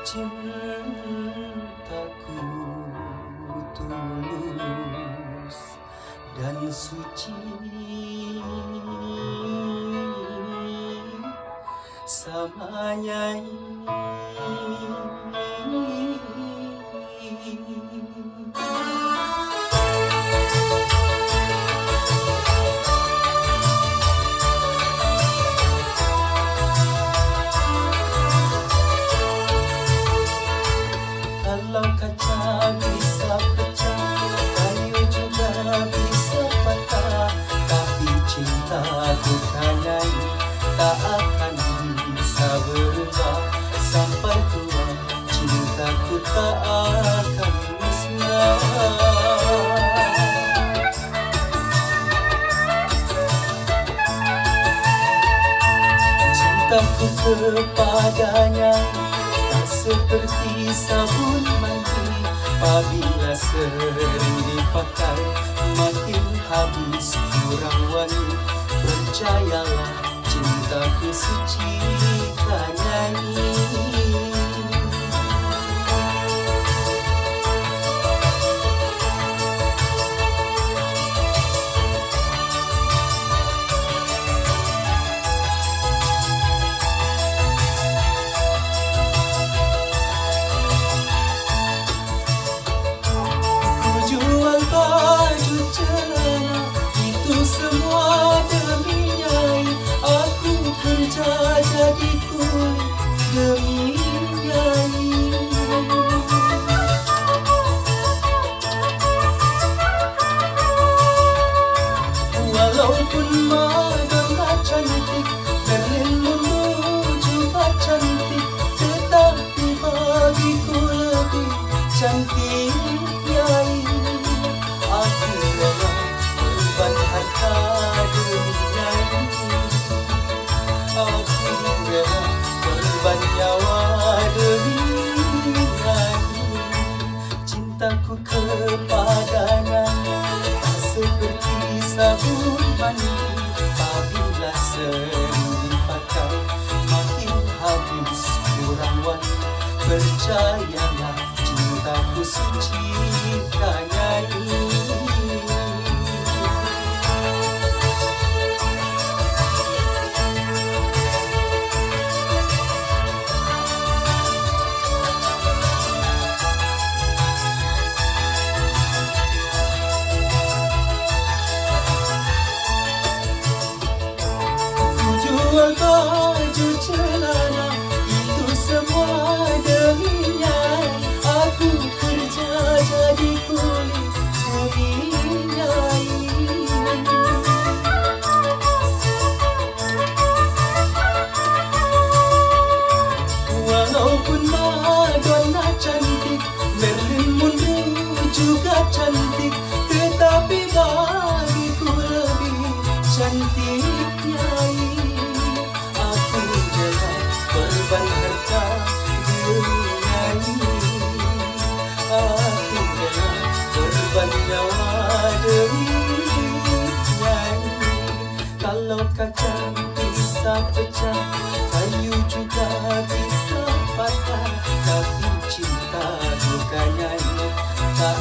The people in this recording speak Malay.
Cintaku tulus dan suci, sama Nyai. Kalau kaca bisa pecah, kayu juga bisa patah, tapi cintaku Nyai tak akan bisa berubah. Sampai tua cintaku tak akan musnah. Cintaku kepadanya tak seperti sabun mandi, apabila sering dipakai makin habis kurang wangi. Percayalah cintaku suci Nyai. Semua demi Nyai, aku kerja jadi kulit demi Nyai. Walaupun Madonna cantik, Berlin Mundo juga cantik, tetapi bagiku lebih cantik Nyai. Aku rela harta demi Nyai, aku rela korban nyawa demi Nyai. Cintaku kepadanya tak seperti sabun mandi, apabila sering dipakai makin habis kurang wangi. Percayalah cintaku suci Nyai. Baju celana itu semua demi Nyai, aku kerja jadi kulit demi Nyai. Walaupun Madonna cantik, Marilyn Monroe juga cantik, tetapi bagiku lebih cantik Nyai. Korban harta demi Nyai, aku rela korban nyawa demi Nyai. Kalau kaca bisa pecah, kayu juga bisa patah, tapi cinta bukan Nyai tak